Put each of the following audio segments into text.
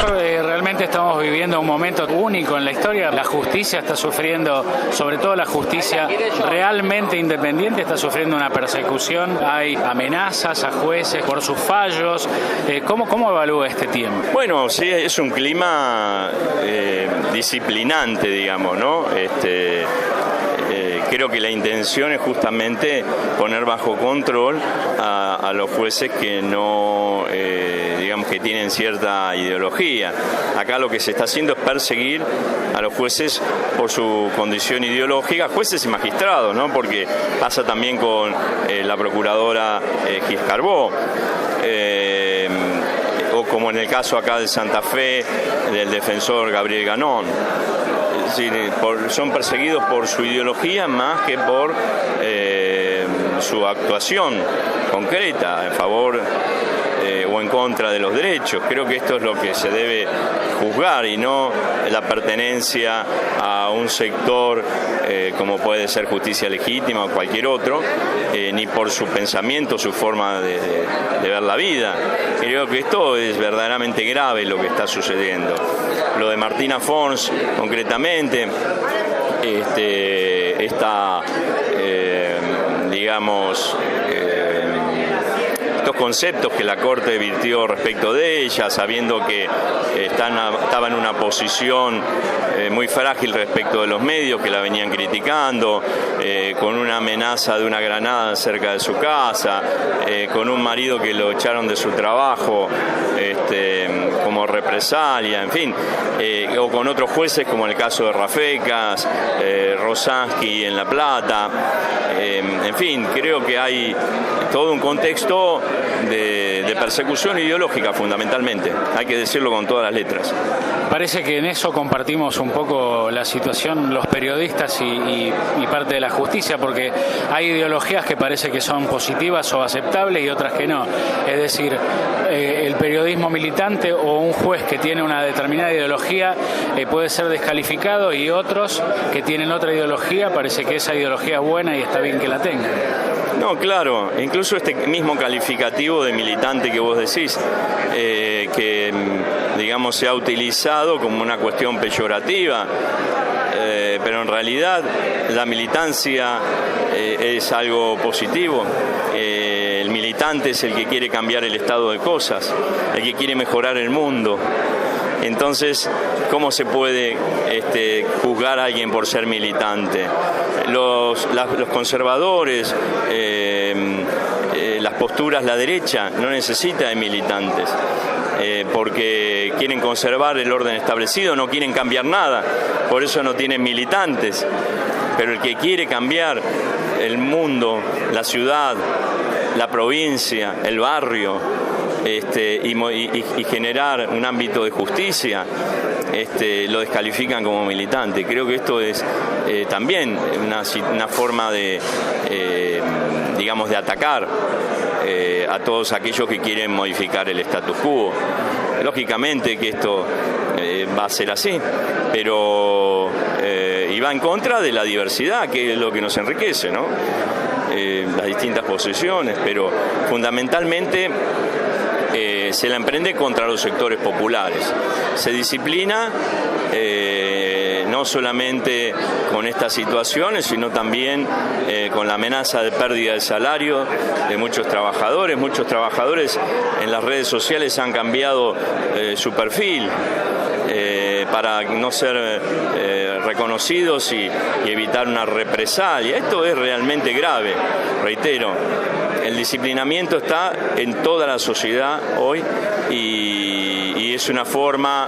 Doctor, realmente estamos viviendo un momento único en la historia. La justicia está sufriendo, sobre todo la justicia realmente independiente, está sufriendo una persecución. Hay amenazas a jueces por sus fallos. ¿Cómo evalúa este tiempo? Bueno, sí, es un clima disciplinante, digamos, ¿no? Creo que la intención es justamente poner bajo control a los jueces que no, digamos, que tienen cierta ideología. Acá lo que se está haciendo es perseguir a los jueces por su condición ideológica, jueces y magistrados, ¿no? Porque pasa también con la procuradora Gis Carbó. O como en el caso acá de Santa Fe del defensor Gabriel Ganón. Son perseguidos por su ideología más que por su actuación concreta en favor o en contra de los derechos. Creo que esto es lo que se debe juzgar y no la pertenencia a un sector como puede ser Justicia Legítima o cualquier otro, ni por su pensamiento, su forma de ver la vida. Creo que esto es verdaderamente grave lo que está sucediendo. Lo de Martina Fons, concretamente, digamos, estos conceptos que la Corte virtió respecto de ella, sabiendo que estaba en una posición muy frágil respecto de los medios que la venían criticando, con una amenaza de una granada cerca de su casa, con un marido que lo echaron de su trabajo como represalia, en fin, o con otros jueces como el caso de Rafecas, Rosansky en La Plata, en fin, creo que hay todo un contexto de persecución ideológica fundamentalmente, hay que decirlo con todas las letras. Parece que en eso compartimos un poco la situación los periodistas y parte de la justicia, porque hay ideologías que parece que son positivas o aceptables y otras que no. Es decir, el periodismo militante o un juez que tiene una determinada ideología puede ser descalificado, y otros que tienen otra ideología parece que esa ideología es buena y está bien que la tengan. No, claro, incluso este mismo calificativo de militante que vos decís, que digamos se ha utilizado como una cuestión peyorativa, pero en realidad la militancia es algo positivo. El militante es el que quiere cambiar el estado de cosas, el que quiere mejorar el mundo. Entonces, ¿cómo se puede juzgar a alguien por ser militante? Los conservadores, las posturas, la derecha no necesita de militantes, porque quieren conservar el orden establecido, no quieren cambiar nada, por eso no tienen militantes. Pero el que quiere cambiar el mundo, la ciudad, la provincia, el barrio, y generar un ámbito de justicia, lo descalifican como militante. Creo que esto es también una forma de, digamos, de atacar a todos aquellos que quieren modificar el status quo. Lógicamente que esto va a ser así, pero y va en contra de la diversidad, que es lo que nos enriquece, ¿no? Las distintas posiciones, pero fundamentalmente se la emprende contra los sectores populares. Se disciplina no solamente con estas situaciones, sino también con la amenaza de pérdida de salario de muchos trabajadores. Muchos trabajadores en las redes sociales han cambiado su perfil para no ser reconocidos y evitar una represalia. Esto es realmente grave, reitero. El disciplinamiento está en toda la sociedad hoy y es una forma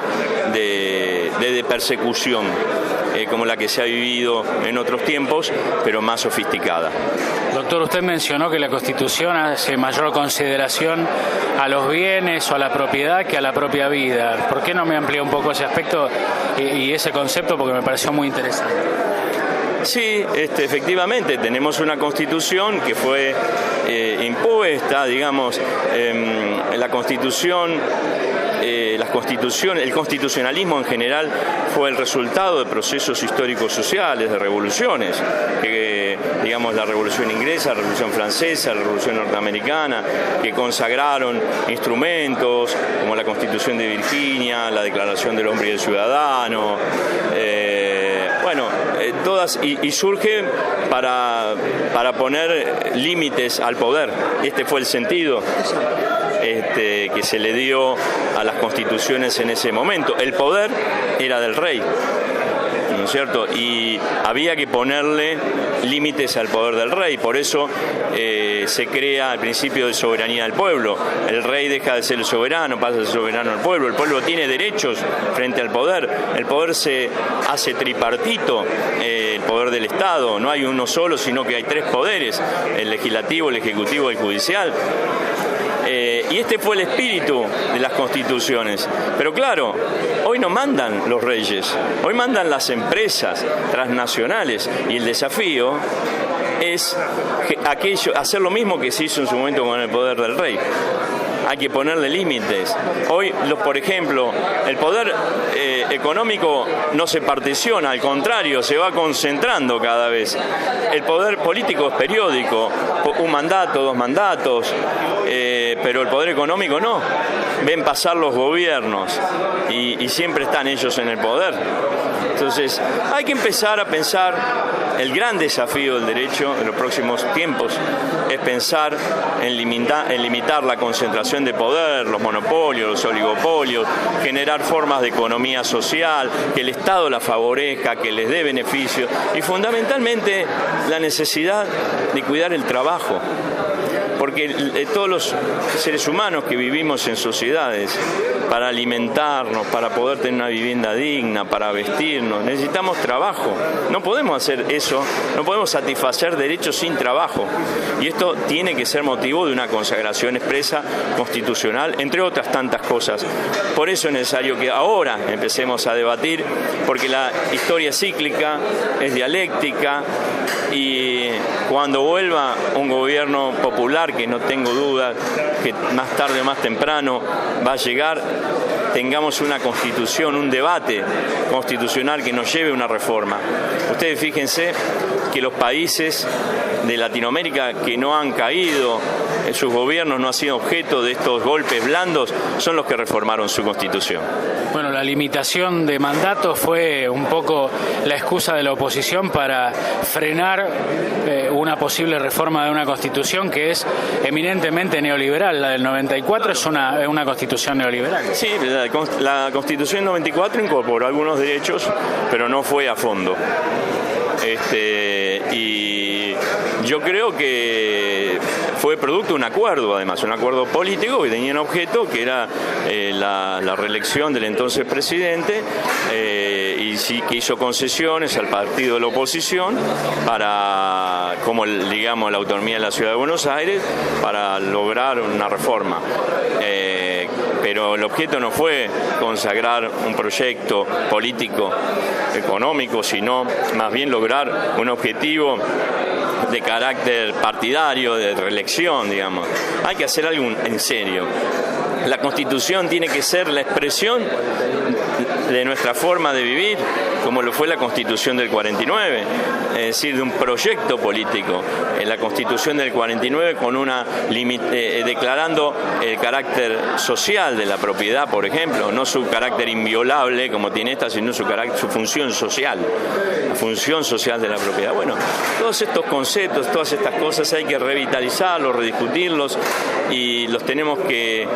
de persecución como la que se ha vivido en otros tiempos, pero más sofisticada. Doctor, usted mencionó que la Constitución hace mayor consideración a los bienes o a la propiedad que a la propia vida. ¿Por qué no me amplía un poco ese aspecto y ese concepto? Porque me pareció muy interesante. Sí, efectivamente, tenemos una Constitución que fue impuesta, digamos, la Constitución las constituciones, el constitucionalismo en general fue el resultado de procesos históricos sociales, de revoluciones, que digamos la Revolución Inglesa, la Revolución Francesa, la Revolución Norteamericana, que consagraron instrumentos como la Constitución de Virginia, la Declaración del Hombre y del Ciudadano, todas, y surge para poner límites al poder. Este fue el sentido que se le dio a las constituciones en ese momento. El poder era del rey, ¿no es cierto? Y había que ponerle límites al poder del rey. Por eso se crea el principio de soberanía del pueblo. El rey deja de ser el soberano, pasa a ser soberano al pueblo. El pueblo tiene derechos frente al poder. El poder se hace tripartito, el poder del Estado. No hay uno solo, sino que hay tres poderes: el legislativo, el ejecutivo y el judicial. Y este fue el espíritu de las constituciones. Pero claro, hoy no mandan los reyes, hoy mandan las empresas transnacionales, y el desafío es hacer lo mismo que se hizo en su momento con el poder del rey. Hay que ponerle límites. Hoy, por ejemplo, el poder económico no se particiona, al contrario, se va concentrando cada vez. El poder político es periódico, un mandato, 2 mandatos, pero el poder económico no. Ven pasar los gobiernos y siempre están ellos en el poder. Entonces, hay que empezar a pensar. El gran desafío del derecho en los próximos tiempos es pensar en limitar la concentración de poder, los monopolios, los oligopolios, generar formas de economía social, que el Estado la favorezca, que les dé beneficios, y fundamentalmente la necesidad de cuidar el trabajo. Porque todos los seres humanos que vivimos en sociedades, para alimentarnos, para poder tener una vivienda digna, para vestirnos, necesitamos trabajo. No podemos hacer eso, no podemos satisfacer derechos sin trabajo. Y esto tiene que ser motivo de una consagración expresa constitucional, entre otras tantas cosas. Por eso es necesario que ahora empecemos a debatir, porque la historia es cíclica, es dialéctica, y cuando vuelva un gobierno popular, que no tengo duda que más tarde o más temprano va a llegar, tengamos una constitución, un debate constitucional que nos lleve a una reforma. Ustedes fíjense que los países de Latinoamérica que no han caído, sus gobiernos no han sido objeto de estos golpes blandos, son los que reformaron su constitución. Bueno, la limitación de mandatos fue un poco la excusa de la oposición para frenar una posible reforma de una constitución que es eminentemente neoliberal. La del 94 es una constitución neoliberal. Sí, la constitución 94 incorporó algunos derechos, pero no fue a fondo. Y yo creo que fue producto de un acuerdo, además, un acuerdo político que tenía un objeto que era la reelección del entonces presidente, y sí que hizo concesiones al partido de la oposición para, como digamos, la autonomía de la Ciudad de Buenos Aires, para lograr una reforma. Pero el objeto no fue consagrar un proyecto político, económico, sino más bien lograr un objetivo de carácter partidario, de reelección, digamos. Hay que hacer algo en serio. La Constitución tiene que ser la expresión de nuestra forma de vivir, como lo fue la Constitución del 49, es decir, de un proyecto político. En la Constitución del 49 con declarando el carácter social de la propiedad, por ejemplo, no su carácter inviolable como tiene esta, sino su función social, la función social de la propiedad. Bueno, todos estos conceptos, todas estas cosas hay que revitalizarlos, rediscutirlos, y los tenemos que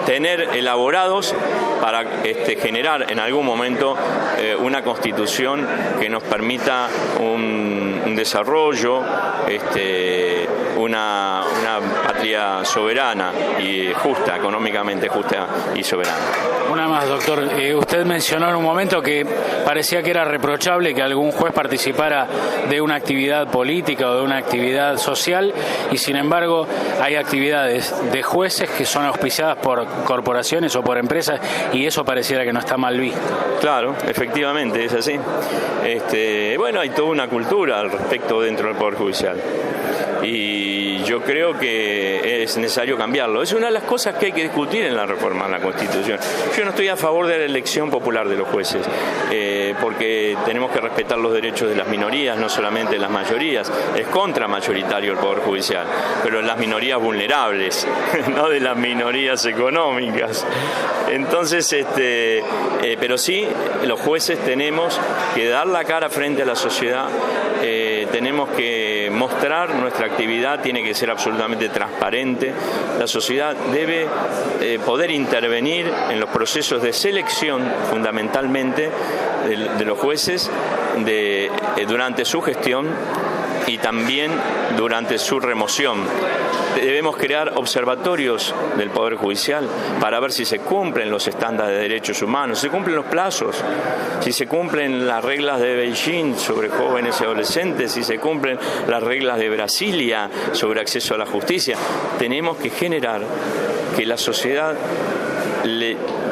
tener elaborados para generar en algún momento una constitución que nos permita un desarrollo, una patria soberana y justa, económicamente justa y soberana. Una más, doctor. Usted mencionó en un momento que parecía que era reprochable que algún juez participara de una actividad política o de una actividad social, y sin embargo hay actividades de jueces que son auspiciadas por corporaciones o por empresas, y eso pareciera que no está mal visto. Claro, efectivamente, es así. Bueno, hay toda una cultura al respecto dentro del Poder Judicial. y yo creo que es necesario cambiarlo. Es una de las cosas que hay que discutir en la reforma de la Constitución. Yo no estoy a favor de la elección popular de los jueces, porque tenemos que respetar los derechos de las minorías, no solamente de las mayorías. Es contramayoritario el Poder Judicial, pero en las minorías vulnerables, no de las minorías económicas. Entonces, pero sí, los jueces tenemos que dar la cara frente a la sociedad, tenemos que mostrar nuestra actividad, tiene que ser absolutamente transparente. La sociedad debe poder intervenir en los procesos de selección, fundamentalmente, de los jueces durante su gestión y también durante su remoción. Debemos crear observatorios del Poder Judicial para ver si se cumplen los estándares de derechos humanos, si se cumplen los plazos, si se cumplen las reglas de Beijing sobre jóvenes y adolescentes, si se cumplen las reglas de Brasilia sobre acceso a la justicia. Tenemos que generar que la sociedad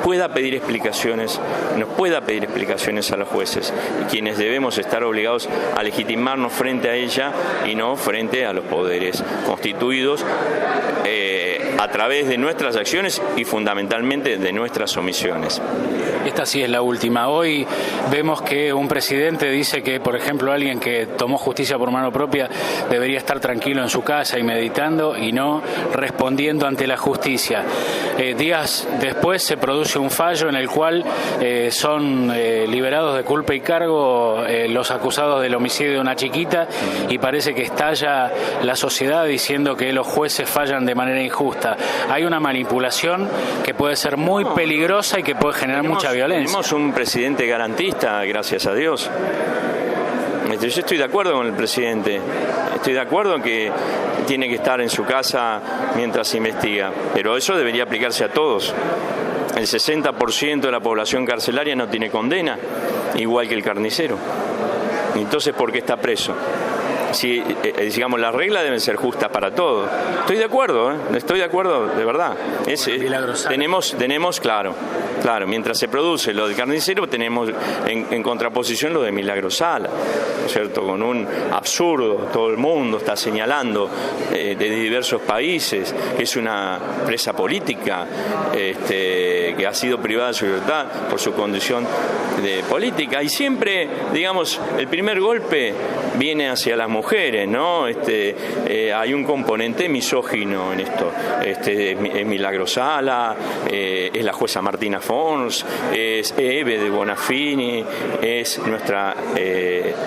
pueda pedir explicaciones, nos pueda pedir explicaciones a los jueces, quienes debemos estar obligados a legitimarnos frente a ella y no frente a los poderes constituidos a través de nuestras acciones y fundamentalmente de nuestras omisiones. Esta sí es la última. Hoy vemos que un presidente dice que, por ejemplo, alguien que tomó justicia por mano propia debería estar tranquilo en su casa y meditando y no respondiendo ante la justicia. Días después se produce un fallo en el cual son liberados de culpa y cargo los acusados del homicidio de una chiquita y parece que estalla la sociedad diciendo que los jueces fallan de manera injusta. Hay una manipulación que puede ser muy peligrosa y que puede generar mucha violencia. Tenemos un presidente garantista, gracias a Dios. Yo estoy de acuerdo con el presidente, estoy de acuerdo en que tiene que estar en su casa mientras se investiga, pero eso debería aplicarse a todos. El 60% de la población carcelaria no tiene condena, igual que el carnicero. Entonces, ¿por qué está preso? Si, digamos, las reglas deben ser justas para todos. Estoy de acuerdo, de verdad. Tenemos, claro, mientras se produce lo del carnicero, tenemos en contraposición lo de Milagro Sala, ¿no es cierto? Con un absurdo, todo el mundo está señalando de diversos países que es una presa política, que ha sido privada de su libertad por su condición de política. Y siempre, digamos, el primer golpe viene hacia las mujeres, ¿no? Hay un componente misógino en esto. Es Milagro Sala, es la jueza Martina Fons, es Eve de Bonafini, es nuestra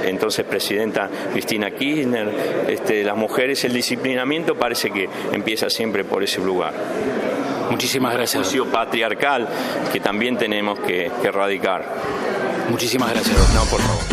entonces presidenta Cristina Kirchner. Las mujeres, el disciplinamiento parece que empieza siempre por ese lugar. Muchísimas gracias. Un juicio patriarcal que también tenemos que erradicar. Muchísimas gracias. No, por favor.